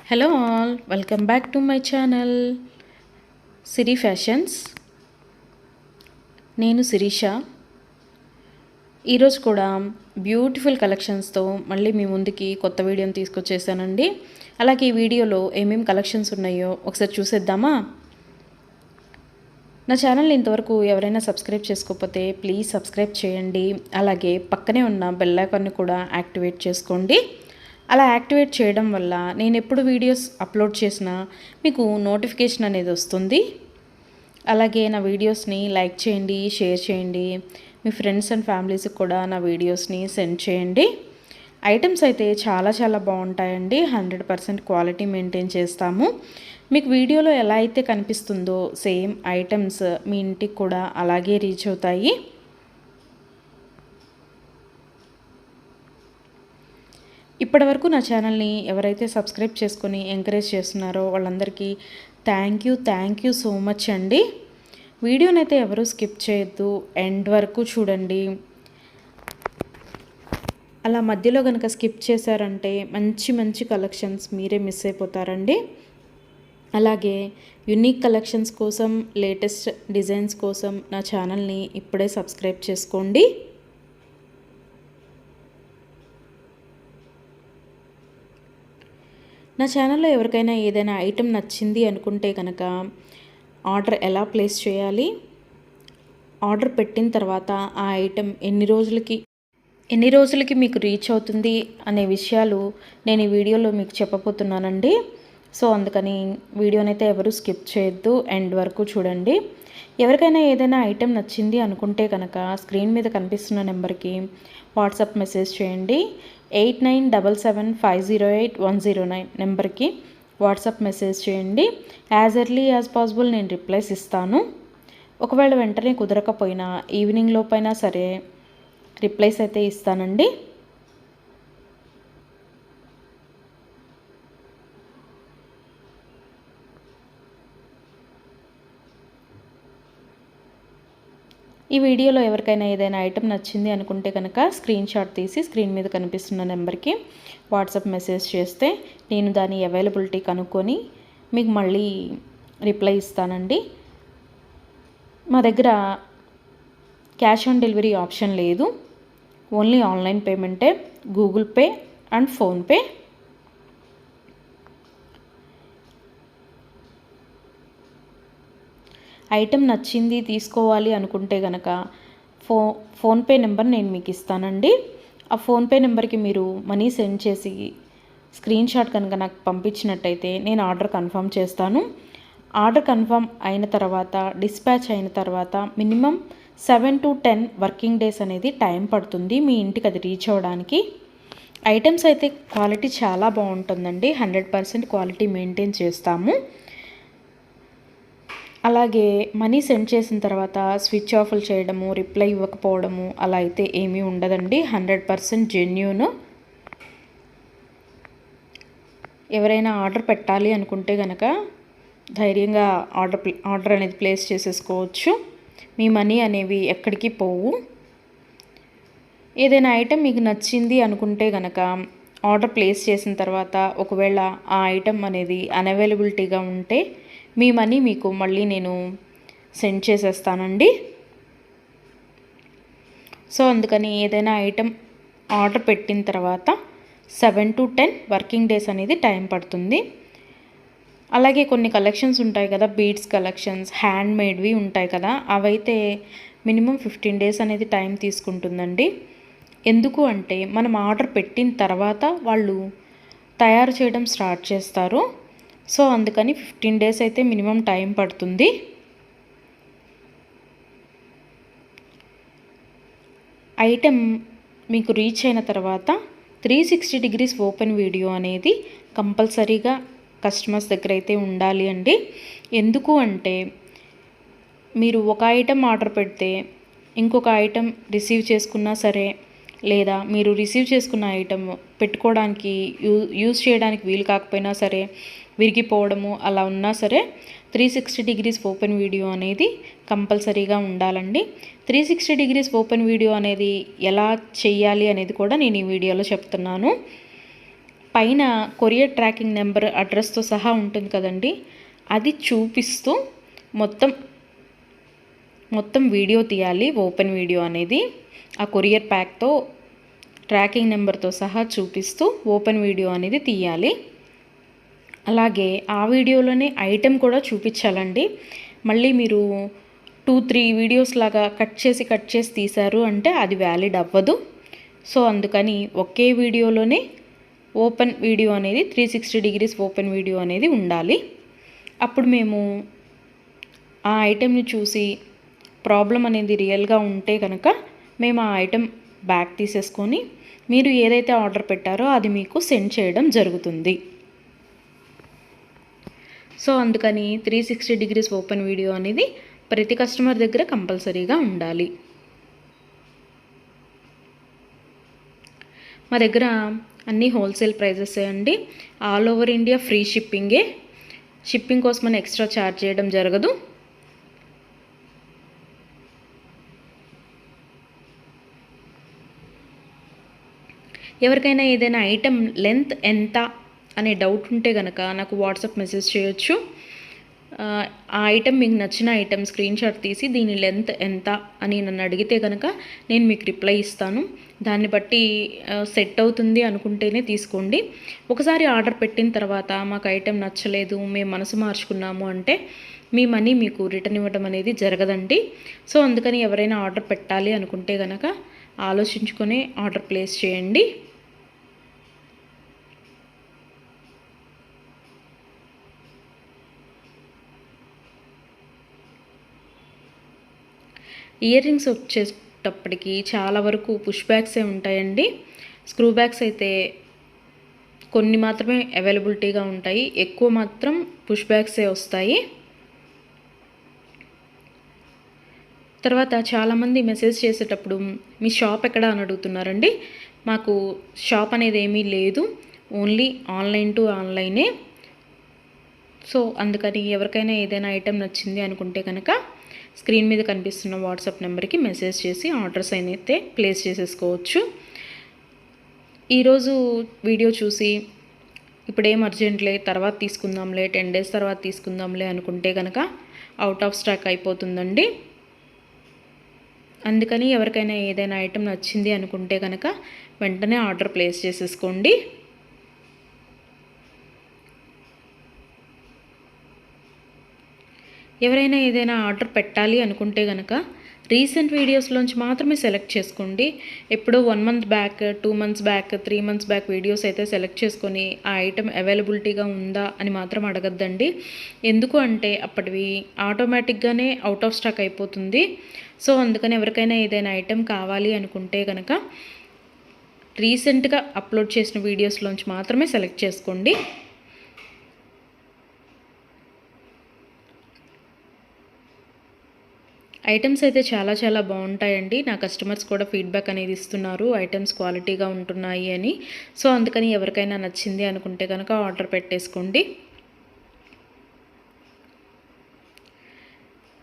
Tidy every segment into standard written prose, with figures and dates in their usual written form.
Hello all, welcome back to my channel Siri fashions. నేను శిరీష. ఈరోజు కూడా బ్యూటిఫుల్ కలెక్షన్స్తో మళ్ళీ మీ ముందుకి కొత్త వీడియోని తీసుకొచ్చేసానండి. అలాగే ఈ వీడియోలో ఏమేమి కలెక్షన్స్ ఉన్నాయో ఒకసారి చూసేద్దామా? నా ఛానల్ని ఇంతవరకు ఎవరైనా సబ్స్క్రైబ్ చేసుకోకపోతే ప్లీజ్ సబ్స్క్రైబ్ చేయండి. అలాగే పక్కనే ఉన్న బెల్ ఐకాన్ని కూడా యాక్టివేట్ చేసుకోండి. అలా యాక్టివేట్ చేయడం వల్ల నేను ఎప్పుడు వీడియోస్ అప్లోడ్ చేసినా మీకు నోటిఫికేషన్ అనేది వస్తుంది. అలాగే నా వీడియోస్ని లైక్ చేయండి, షేర్ చేయండి. మీ ఫ్రెండ్స్ అండ్ ఫ్యామిలీస్కి కూడా నా వీడియోస్ని సెండ్ చేయండి. ఐటమ్స్ అయితే చాలా చాలా బాగుంటాయండి. 100% క్వాలిటీ మెయింటైన్ చేస్తాము. మీకు వీడియోలో ఎలా అయితే కనిపిస్తుందో సేమ్ ఐటమ్స్ మీ ఇంటికి కూడా అలాగే రీచ్ అవుతాయి. ఇప్పటివరకు నా ఛానల్ని ఎవరైతే సబ్స్క్రైబ్ చేసుకొని ఎంకరేజ్ చేస్తున్నారో వాళ్ళందరికీ థ్యాంక్ యూ సో మచ్ అండి. వీడియోనైతే ఎవరు స్కిప్ చేయొద్దు, ఎండ్ వరకు చూడండి. అలా మధ్యలో కనుక స్కిప్ చేశారంటే మంచి మంచి కలెక్షన్స్ మీరే మిస్ అయిపోతారండి. అలాగే యునిక్ కలెక్షన్స్ కోసం, లేటెస్ట్ డిజైన్స్ కోసం నా ఛానల్ని ఇప్పుడే సబ్స్క్రైబ్ చేసుకోండి. నా ఛానల్లో ఎవరికైనా ఏదైనా ఐటెం నచ్చింది అనుకుంటే కనుక ఆర్డర్ ఎలా ప్లేస్ చేయాలి, ఆర్డర్ పెట్టిన తర్వాత ఆ ఐటెం ఎన్ని రోజులకి మీకు రీచ్ అవుతుంది అనే విషయాలు నేను ఈ వీడియోలో మీకు చెప్పబోతున్నానండి. సో అందుకని వీడియోనైతే ఎవరు స్కిప్ చేయొద్దు, ఎండ్ వరకు చూడండి. ఎవరికైనా ఏదైనా ఐటెం నచ్చింది అనుకుంటే కనుక స్క్రీన్ మీద కనిపిస్తున్న నెంబర్కి వాట్సాప్ మెసేజ్ చేయండి. 8977508109 నెంబర్కి వాట్సాప్ మెసేజ్ చేయండి. యాజ్ ఎర్లీ యాజ్ పాసిబుల్ నేను రిప్లైస్ ఇస్తాను. ఒకవేళ వెంటనే కుదరకపోయినా ఈవినింగ్ లోపైనా సరే రిప్లైస్ అయితే ఇస్తానండి. ఈ వీడియోలో ఎవరికైనా ఏదైనా ఐటెం నచ్చింది అనుకుంటే కనుక స్క్రీన్ షాట్ తీసి స్క్రీన్ మీద కనిపిస్తున్న నెంబర్కి వాట్సాప్ మెసేజ్ చేస్తే నేను దాని అవైలబిలిటీ కనుక్కొని మీకు మళ్ళీ రిప్లై ఇస్తానండి. మా దగ్గర క్యాష్ ఆన్ డెలివరీ ఆప్షన్ లేదు, ఓన్లీ ఆన్లైన్ పేమెంటే, Google Pay and PhonePe. Item నచ్చింది తీసుకోవాలి అనుకుంటే కనుక ఫోన్పే నెంబర్ నేను మీకు ఇస్తానండి. ఆ ఫోన్పే నెంబర్కి మీరు మనీ సెండ్ చేసి స్క్రీన్ షాట్ కనుక నాకు పంపించినట్టయితే నేను ఆర్డర్ కన్ఫర్మ్ చేస్తాను. ఆర్డర్ కన్ఫర్మ్ అయిన తర్వాత, డిస్పాచ్ అయిన తర్వాత మినిమం 7 to 10 వర్కింగ్ డేస్ అనేది టైం పడుతుంది మీ ఇంటికి అది రీచ్ అవ్వడానికి. ఐటమ్స్ అయితే క్వాలిటీ చాలా బాగుంటుందండి. 100% క్వాలిటీ మెయింటైన్ చేస్తాము. అలాగే మనీ సెండ్ చేసిన తర్వాత స్విచ్ ఆఫ్లు చేయడము, రిప్లై ఇవ్వకపోవడము అలా అయితే ఏమీ ఉండదండి. 100% జెన్యూన్. ఎవరైనా ఆర్డర్ పెట్టాలి అనుకుంటే కనుక ధైర్యంగా ఆర్డర్ అనేది ప్లేస్ చేసేసుకోవచ్చు. మీ మనీ అనేవి ఎక్కడికి పోవు. ఏదైనా ఐటెం మీకు నచ్చింది అనుకుంటే కనుక ఆర్డర్ ప్లేస్ చేసిన తర్వాత ఒకవేళ ఆ ఐటెం అనేది అన్అవైలబిలిటీగా ఉంటే మీ మనీ మీకు మళ్ళీ నేను సెండ్ చేసేస్తానండి. సో అందుకని ఏదైనా ఐటెం ఆర్డర్ పెట్టిన తర్వాత 7 to 10 వర్కింగ్ డేస్ అనేది టైం పడుతుంది. అలాగే కొన్ని కలెక్షన్స్ ఉంటాయి కదా, బీడ్స్ కలెక్షన్స్, హ్యాండ్ మేడ్వి ఉంటాయి కదా, అవైతే మినిమం 15 డేస్ అనేది టైం తీసుకుంటుందండి. ఎందుకు అంటే మనం ఆర్డర్ పెట్టిన తర్వాత వాళ్ళు తయారు చేయడం స్టార్ట్ చేస్తారు. సో అందుకని 15 డేస్ అయితే మినిమం టైం పడుతుంది. ఐటెం మీకు రీచ్ అయిన తర్వాత 360 degrees ఓపెన్ వీడియో అనేది కంపల్సరీగా కస్టమర్స్ దగ్గర అయితే ఉండాలి అండి. ఎందుకు అంటే మీరు ఒక ఐటెం ఆర్డర్ పెడితే ఇంకొక ఐటెం రిసీవ్ చేసుకున్నా సరే, లేదా మీరు రిసీవ్ చేసుకున్న ఐటెం పెట్టుకోవడానికి యూజ్ చేయడానికి వీలు కాకపోయినా సరే, విరిగిపోవడము అలా ఉన్నా సరే 360 degrees ఓపెన్ వీడియో అనేది కంపల్సరీగా ఉండాలండి. 360 degrees ఓపెన్ వీడియో అనేది ఎలా చేయాలి అనేది కూడా నేను ఈ వీడియోలో చెప్తున్నాను. పైన కొరియర్ ట్రాకింగ్ నెంబర్ అడ్రస్తో సహా ఉంటుంది కదండి, అది చూపిస్తూ మొత్తం వీడియో తీయాలి. ఓపెన్ వీడియో అనేది ఆ కొరియర్ ప్యాక్తో ట్రాకింగ్ నెంబర్తో సహా చూపిస్తూ ఓపెన్ వీడియో అనేది తీయాలి. అలాగే ఆ వీడియోలోనే ఐటెం కూడా చూపించాలండి. మళ్ళీ మీరు 2-3 వీడియోస్ లాగా కట్ చేసి తీశారు అంటే అది వ్యాలిడ్ అవ్వదు. సో అందుకని ఒకే వీడియోలోనే ఓపెన్ వీడియో అనేది 360 డిగ్రీస్ ఓపెన్ వీడియో అనేది ఉండాలి. అప్పుడు మేము ఆ ఐటెంని చూసి ప్రాబ్లం అనేది రియల్గా ఉంటే కనుక మేము ఆ ఐటెం బ్యాక్ తీసేసుకొని మీరు ఏదైతే ఆర్డర్ పెట్టారో అది మీకు సెండ్ చేయడం జరుగుతుంది. సో అందుకని 360 డిగ్రీస్ ఓపెన్ వీడియో అనేది ప్రతి కస్టమర్ దగ్గర కంపల్సరీగా ఉండాలి. మా దగ్గర అన్నీ హోల్సేల్ ప్రైజెస్ అండి. ఆల్ ఓవర్ ఇండియా ఫ్రీ షిప్పింగే. షిప్పింగ్ కోసం మనం ఎక్స్ట్రా ఛార్జ్ చేయడం జరగదు. ఎవరికైనా ఏదైనా ఐటెం లెంత్ ఎంత అనే డౌట్ ఉంటే కనుక నాకు వాట్సాప్ మెసేజ్ చేయొచ్చు. ఆ ఐటెం మీకు నచ్చిన ఐటెం స్క్రీన్ షాట్ తీసి దీని లెంత్ ఎంత అని నన్ను అడిగితే కనుక నేను మీకు రిప్లై ఇస్తాను. దాన్ని బట్టి సెట్ అవుతుంది అనుకుంటేనే తీసుకోండి. ఒకసారి ఆర్డర్ పెట్టిన తర్వాత మాకు ఐటెం నచ్చలేదు, మేము మనసు మార్చుకున్నాము అంటే మీ మనీ మీకు రిటర్న్ ఇవ్వడం అనేది జరగదండి. సో అందుకని ఎవరైనా ఆర్డర్ పెట్టాలి అనుకుంటే కనుక ఆలోచించుకొని ఆర్డర్ ప్లేస్ చేయండి. ఇయర్ రింగ్స్ వచ్చేటప్పటికి చాలా వరకు పుష్ బ్యాగ్సే ఉంటాయండి. స్క్రూ బ్యాగ్స్ అయితే కొన్ని మాత్రమే అవైలబిలిటీగా ఉంటాయి, ఎక్కువ మాత్రం పుష్ బ్యాగ్సే వస్తాయి. తర్వాత చాలామంది మెసేజ్ చేసేటప్పుడు మీ షాప్ ఎక్కడ అని అడుగుతున్నారండి. మాకు షాప్ అనేది ఏమీ లేదు, ఓన్లీ ఆన్లైన్ టు ఆన్లైనే. సో అందుకని ఎవరికైనా ఏదైనా ఐటెం నచ్చింది అనుకుంటే కనుక స్క్రీన్ మీద కనిపిస్తున్న వాట్సాప్ నెంబర్కి మెసేజ్ చేసి ఆర్డర్స్ అయితే ప్లేస్ చేసేసుకోవచ్చు. ఈరోజు వీడియో చూసి ఇప్పుడేం అర్జెంట్లే తర్వాత తీసుకుందాంలే, 10 days తర్వాత తీసుకుందాంలే అనుకుంటే కనుక అవుట్ ఆఫ్ స్టాక్ అయిపోతుందండి. అందుకని ఎవరికైనా ఏదైనా ఐటెం నచ్చింది అనుకుంటే కనుక వెంటనే ఆర్డర్ ప్లేస్ చేసేసుకోండి. ఎవరైనా ఏదైనా ఆర్డర్ పెట్టాలి అనుకుంటే కనుక రీసెంట్ వీడియోస్లోంచి మాత్రమే సెలెక్ట్ చేసుకోండి. ఎప్పుడో 1 month back, 2 months back, 3 months back videos అయితే సెలెక్ట్ చేసుకొని ఆ ఐటెం అవైలబిలిటీగా ఉందా అని మాత్రం అడగద్దండి. ఎందుకు అంటే అప్పటివి ఆటోమేటిక్గానే అవుట్ ఆఫ్ స్టాక్ అయిపోతుంది. సో అందుకని ఎవరికైనా ఏదైనా ఐటెం కావాలి అనుకుంటే కనుక రీసెంట్గా అప్లోడ్ చేసిన వీడియోస్లోంచి మాత్రమే సెలెక్ట్ చేసుకోండి. ఐటమ్స్ అయితే చాలా బాగుంటాయండి. నా కస్టమర్స్ కూడా ఫీడ్బ్యాక్ అనేది ఇస్తున్నారు, ఐటమ్స్ క్వాలిటీగా ఉంటున్నాయి అని. సో అందుకని ఎవరికైనా నచ్చింది అనుకుంటే కనుక ఆర్డర్ పెట్టేసుకోండి.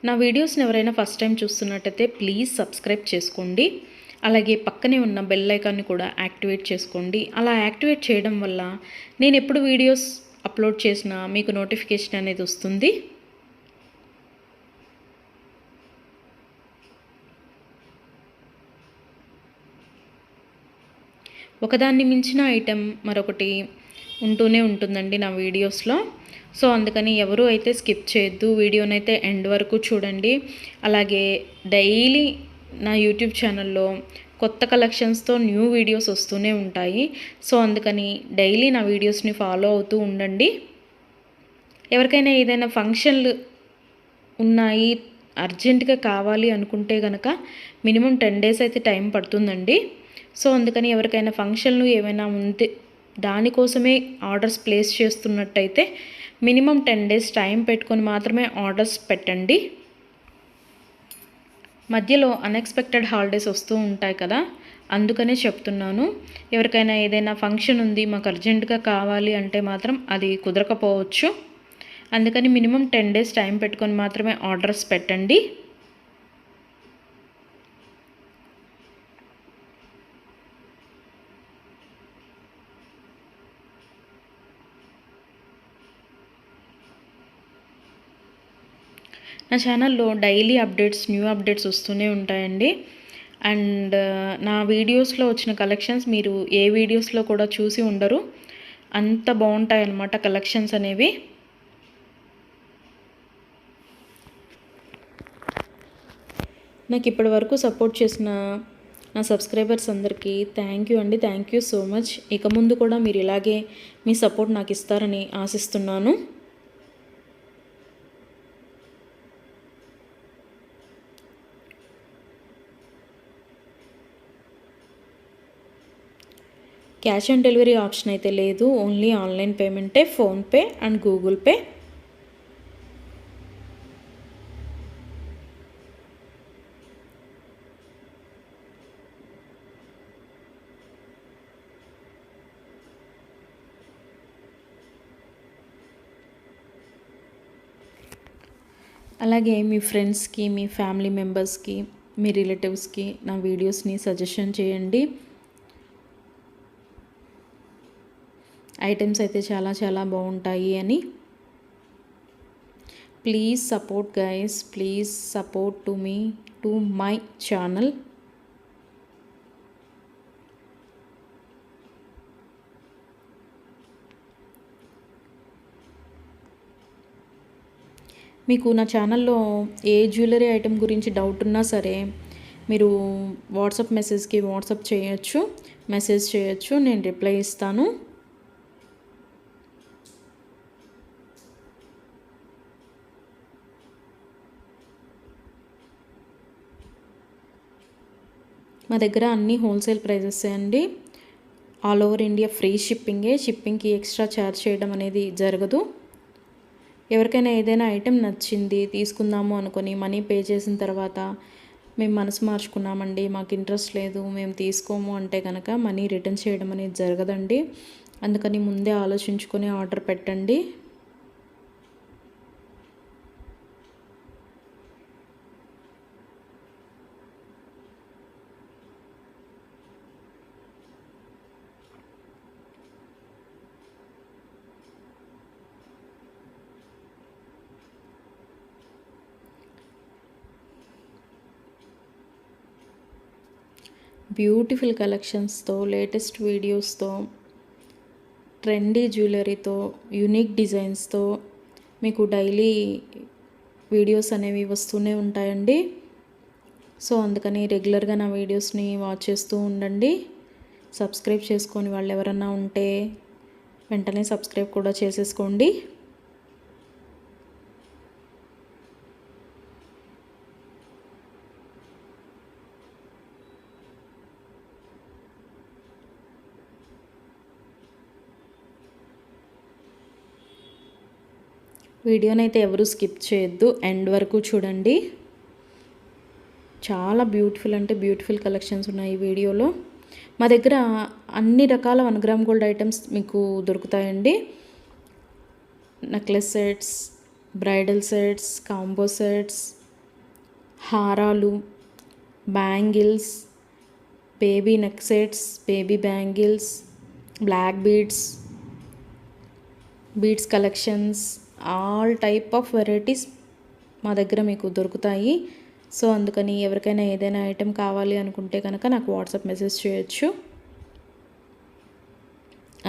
నా వీడియోస్ని ఎవరైనా ఫస్ట్ టైం చూస్తున్నట్టయితే ప్లీజ్ సబ్స్క్రైబ్ చేసుకోండి. అలాగే పక్కనే ఉన్న బెల్ ఐకాన్ని కూడా యాక్టివేట్ చేసుకోండి. అలా యాక్టివేట్ చేయడం వల్ల నేను ఎప్పుడు వీడియోస్ అప్లోడ్ చేసినా మీకు నోటిఫికేషన్ అనేది వస్తుంది. ఒకదాన్ని మించిన ఐటెం మరొకటి ఉంటూనే ఉంటుందండి నా వీడియోస్లో. సో అందుకని ఎవరు అయితే స్కిప్ చేయొద్దు, వీడియోనైతే ఎండ్ వరకు చూడండి. అలాగే డైలీ నా యూట్యూబ్ ఛానల్లో కొత్త కలెక్షన్స్తో న్యూ వీడియోస్ వస్తూనే ఉంటాయి. సో అందుకని డైలీ నా వీడియోస్ని ఫాలో అవుతూ ఉండండి. ఎవరికైనా ఏదైనా ఫంక్షన్లు ఉన్నాయి, అర్జెంటుగా కావాలి అనుకుంటే కనుక మినిమం 10 days అయితే టైం పడుతుందండి. సో అందుకని ఎవరికైనా ఫంక్షన్లు ఏమైనా ఉంటే దానికోసమే ఆర్డర్స్ ప్లేస్ చేస్తున్నట్టయితే మినిమం 10 days టైం పెట్టుకొని మాత్రమే ఆర్డర్స్ పెట్టండి. మధ్యలో అన్ఎక్స్పెక్టెడ్ హాలిడేస్ వస్తూ ఉంటాయి కదా, అందుకనే చెప్తున్నాను. ఎవరికైనా ఏదైనా ఫంక్షన్ ఉంది మాకు అర్జెంటుగా కావాలి అంటే మాత్రం అది కుదరకపోవచ్చు. అందుకని మినిమం 10 days టైం పెట్టుకొని మాత్రమే ఆర్డర్స్ పెట్టండి. నా ఛానల్లో డైలీ అప్డేట్స్, న్యూ అప్డేట్స్ వస్తూనే ఉంటాయండి. అండ్ నా వీడియోస్లో వచ్చిన కలెక్షన్స్ మీరు ఏ వీడియోస్లో కూడా చూసి ఉండరు, అంత బాగుంటాయి అన్నమాట కలెక్షన్స్ అనేవి. నాకు ఇప్పటి వరకు సపోర్ట్ చేసిన నా సబ్స్క్రైబర్స్ అందరికీ థ్యాంక్ యూ అండి. Thank you so much. ఇక ముందు కూడా మీరు ఇలాగే మీ సపోర్ట్ నాకు ఇస్తారని ఆశిస్తున్నాను. క్యాష్ ఆన్ డెలివరీ ఆప్షన్ అయితే లేదు, ఓన్లీ ఆన్లైన్ పేమెంటే, ఫోన్పే అండ్ గూగుల్ పే. అలాగే మీ ఫ్రెండ్స్కి, మీ ఫ్యామిలీ మెంబర్స్కి, మీ రిలేటివ్స్కి నా వీడియోస్ని సజెషన్ చేయండి. ఐటమ్స్ అయితే చాలా చాలా బాగుంటాయి అని. Please support guys, please support to me, to my channel. మీకు నా ఛానల్లో ఏ జ్యువెలరీ ఐటెం గురించి డౌట్ ఉన్నా సరే మీరు వాట్సాప్ మెసేజ్కి వాట్సాప్ చేయొచ్చు, మెసేజ్ చేయొచ్చు, నేను రిప్లై ఇస్తాను. మా దగ్గర అన్నీ హోల్సేల్ ప్రైజెస్ అండి. ఆల్ ఓవర్ ఇండియా ఫ్రీ షిప్పింగే. షిప్పింగ్కి ఎక్స్ట్రా ఛార్జ్ చేయడం అనేది జరగదు. ఎవరికైనా ఏదైనా ఐటెం నచ్చింది తీసుకుందాము అనుకొని మనీ పే చేసిన తర్వాత మేము మనసు మార్చుకున్నామండి, మాకు ఇంట్రెస్ట్ లేదు, మేము తీసుకోము అంటే కనుక మనీ రిటర్న్ చేయడం అనేది జరగదండి. అందుకని ముందే ఆలోచించుకొని ఆర్డర్ పెట్టండి. బ్యూటిఫుల్ కలెక్షన్స్తో, లేటెస్ట్ వీడియోస్తో, ట్రెండీ జ్యువెలరీతో, యూనిక్ డిజైన్స్తో మీకు డైలీ వీడియోస్ అనేవి వస్తూనే ఉంటాయండి. సో అందుకని రెగ్యులర్గా నా వీడియోస్ని వాచ్ చేస్తూ ఉండండి. సబ్స్క్రైబ్ చేసుకొని వాళ్ళు ఎవరన్నా ఉంటే వెంటనే సబ్స్క్రైబ్ కూడా చేసేసుకోండి. వీడియోనైతే ఎవరు స్కిప్ చేయొద్దు, ఎండ్ వరకు చూడండి. చాలా బ్యూటిఫుల్ అంటే బ్యూటిఫుల్ కలెక్షన్స్ ఉన్నాయి ఈ వీడియోలో. మా దగ్గర అన్ని రకాల 1 గ్రామ్ గోల్డ్ ఐటమ్స్ మీకు దొరుకుతాయండి. Necklace sets, bridal sets, combo sets, హారాలు, bangles, baby neck sets, baby bangles, black beads, beads collections, all type of varieties మా దగ్గర మీకు దొరుకుతాయి. సో అందుకని ఎవరికైనా ఏదైనా ఐటెం కావాలి అనుకుంటే కనుక నాకు వాట్సాప్ మెసేజ్ చేయొచ్చు.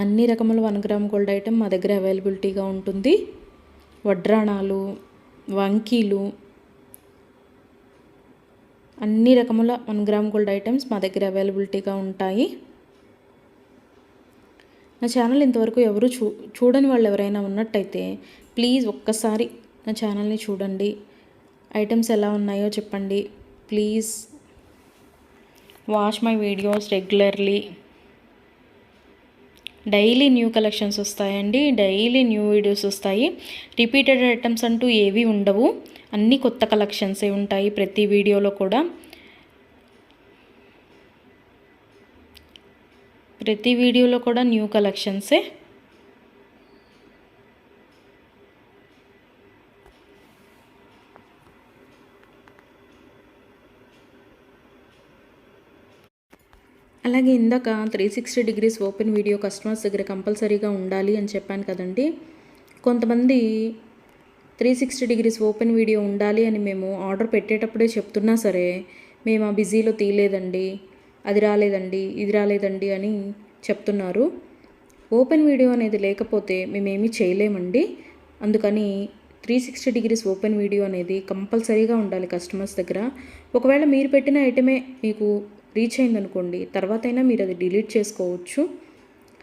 అన్ని రకముల 1 గ్రామ్ గోల్డ్ ఐటెం మా దగ్గర అవైలబిలిటీగా ఉంటుంది. వడ్రాణాలు, వంకీలు, అన్ని రకముల 1 గ్రామ్ గోల్డ్ ఐటమ్స్ మా దగ్గర అవైలబిలిటీగా ఉంటాయి. నా ఛానల్ ఇంతవరకు ఎవరు చూడని వాళ్ళు ఎవరైనా ఉన్నట్టయితే ప్లీజ్ ఒక్కసారి నా ఛానల్ని చూడండి. ఐటమ్స్ ఎలా ఉన్నాయో చెప్పండి. Please watch my videos regularly. Daily new collections వస్తాయండి, డైలీ న్యూ వీడియోస్ వస్తాయి. రిపీటెడ్ ఐటమ్స్ అంటూ ఏవి ఉండవు, అన్నీ కొత్త కలెక్షన్సే ఉంటాయి ప్రతి వీడియోలో కూడా. ప్రతి వీడియోలో కూడా న్యూ కలెక్షన్సే. అలాగే ఇందాక 360 డిగ్రీస్ ఓపెన్ వీడియో కస్టమర్స్ దగ్గర కంపల్సరీగా ఉండాలి అని చెప్పాను కదండి. కొంతమంది 360 డిగ్రీస్ ఓపెన్ వీడియో ఉండాలి అని మేము ఆర్డర్ పెట్టేటప్పుడే చెప్తున్నా సరే మేము ఆ బిజీలో తీయలేదండి, అది రాలేదండి, ఇది రాలేదండి అని చెప్తున్నారు. ఓపెన్ వీడియో అనేది లేకపోతే మేమేమీ చేయలేమండి. అందుకని 360 డిగ్రీస్ ఓపెన్ వీడియో అనేది కంపల్సరీగా ఉండాలి కస్టమర్స్ దగ్గర. ఒకవేళ మీరు పెట్టిన ఐటమే మీకు రీచ్ అయిందనుకోండి, తర్వాతైనా మీరు అది డిలీట్ చేసుకోవచ్చు.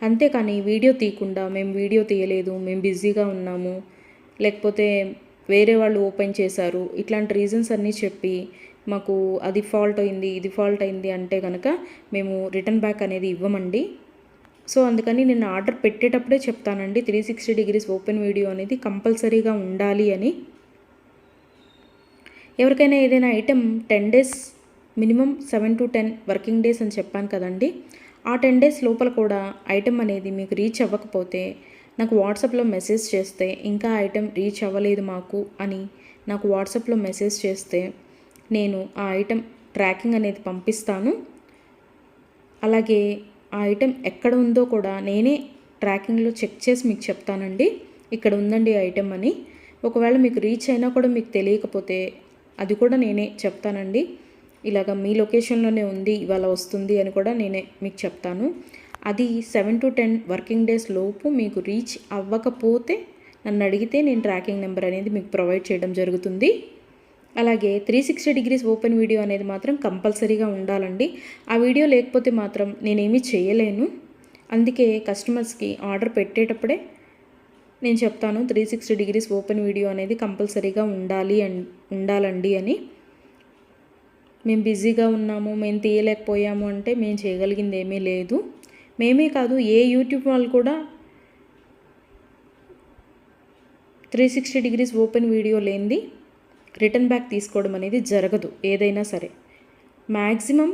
అంతేకాని వీడియో తీయకుండా మేము వీడియో తీయలేదు, మేము బిజీగా ఉన్నాము, లేకపోతే వేరే వాళ్ళు ఓపెన్ చేశారు, ఇట్లాంటి రీజన్స్ అన్నీ చెప్పి మాకు అది ఫాల్ట్ అయింది, ఇది ఫాల్ట్ అయింది అంటే కనుక మేము రిటర్న్ బ్యాక్ అనేది ఇవ్వమండి. సో అందుకని నేను ఆర్డర్ పెట్టేటప్పుడే చెప్తానండి 360 డిగ్రీస్ ఓపెన్ వీడియో అనేది కంపల్సరీగా ఉండాలి అని. ఎవరికైనా ఏదైనా item 10 days minimum 7 to 10 working days అని చెప్పాను కదండి. ఆ 10 డేస్ లోపల కూడా ఐటెం అనేది మీకు రీచ్ అవ్వకపోతే నాకు వాట్సాప్లో మెసేజ్ చేస్తే, ఇంకా ఐటెం రీచ్ అవ్వలేదు మాకు అని నాకు వాట్సాప్లో మెసేజ్ చేస్తే నేను ఆ ఐటెం ట్రాకింగ్ అనేది పంపిస్తాను. అలాగే ఆ ఐటెం ఎక్కడ ఉందో కూడా నేనే ట్రాకింగ్లో చెక్ చేసి మీకు చెప్తానండి, ఇక్కడ ఉందండి ఐటెం అని. ఒకవేళ మీకు రీచ్ అయినా కూడా మీకు తెలియకపోతే అది కూడా నేనే చెప్తానండి, ఇలాగ మీ లొకేషన్లోనే ఉంది, ఇవాళ వస్తుంది అని కూడా నేనే మీకు చెప్తాను. అది 7 to 10 వర్కింగ్ డేస్ లోపు మీకు రీచ్ అవ్వకపోతే నన్ను అడిగితే నేను ట్రాకింగ్ నెంబర్ అనేది మీకు ప్రొవైడ్ చేయడం జరుగుతుంది. అలాగే 360 డిగ్రీస్ ఓపెన్ వీడియో అనేది మాత్రం కంపల్సరీగా ఉండాలండి. ఆ వీడియో లేకపోతే మాత్రం నేనేమీ చేయలేను. అందుకే కస్టమర్స్కి ఆర్డర్ పెట్టేటప్పుడే నేను చెప్తాను 360 డిగ్రీస్ ఓపెన్ వీడియో అనేది కంపల్సరీగా ఉండాలండి అని. మేము బిజీగా ఉన్నాము, మేము తీయలేకపోయాము అంటే మేము చేయగలిగింది ఏమీ లేదు. మేమే కాదు, ఏ యూట్యూబ్ వాళ్ళు కూడా 360 డిగ్రీస్ ఓపెన్ వీడియో లేనిది రిటర్న్ బ్యాక్ తీసుకోవడం అనేది జరగదు. ఏదైనా సరే మ్యాక్సిమం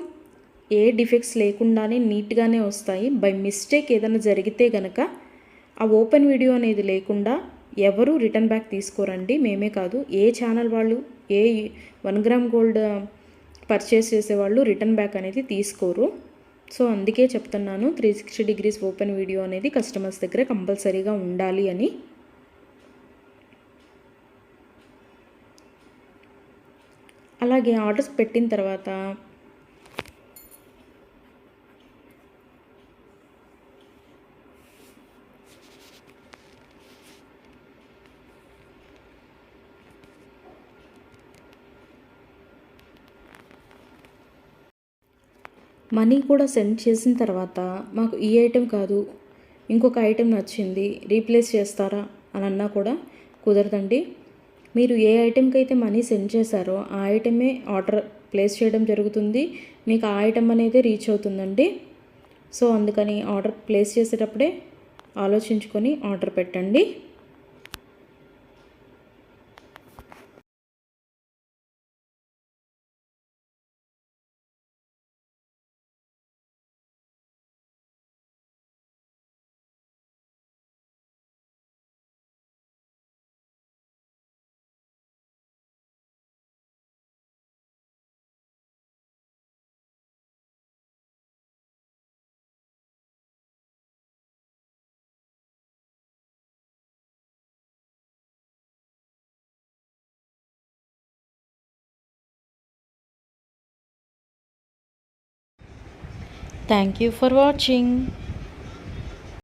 ఏ డిఫెక్ట్స్ లేకుండానే నీట్గానే వస్తాయి. బై మిస్టేక్ ఏదైనా జరిగితే గనక ఆ ఓపెన్ వీడియో అనేది లేకుండా ఎవరు రిటర్న్ బ్యాక్ తీసుకోరండి. మేమే కాదు, ఏ ఛానల్ వాళ్ళు, ఏ 1 గ్రామ్ గోల్డ్ పర్చేస్ చేసేవాళ్ళు రిటర్న్ బ్యాక్ అనేది తీసుకోరు. సో అందుకే చెప్తున్నాను 360 డిగ్రీస్ ఓపెన్ వీడియో అనేది కస్టమర్స్ దగ్గర కంపల్సరీగా ఉండాలి అని. అలాగే ఆర్డర్స్ పెట్టిన తర్వాత మనీ కూడా సెండ్ చేసిన తర్వాత మాకు ఈ ఐటెం కాదు, ఇంకొక ఐటెం నచ్చింది, రీప్లేస్ చేస్తారా అని అన్నా కూడా కుదరదండి. మీరు ఏ ఐటెంకి అయితే మనీ సెండ్ చేశారో ఆ ఐటమే ఆర్డర్ ప్లేస్ చేయడం జరుగుతుంది. మీకు ఆ ఐటెం అనేది రీచ్ అవుతుందండి. సో అందుకని ఆర్డర్ ప్లేస్ చేసేటప్పుడే ఆలోచించుకొని ఆర్డర్ పెట్టండి. Thank you for watching.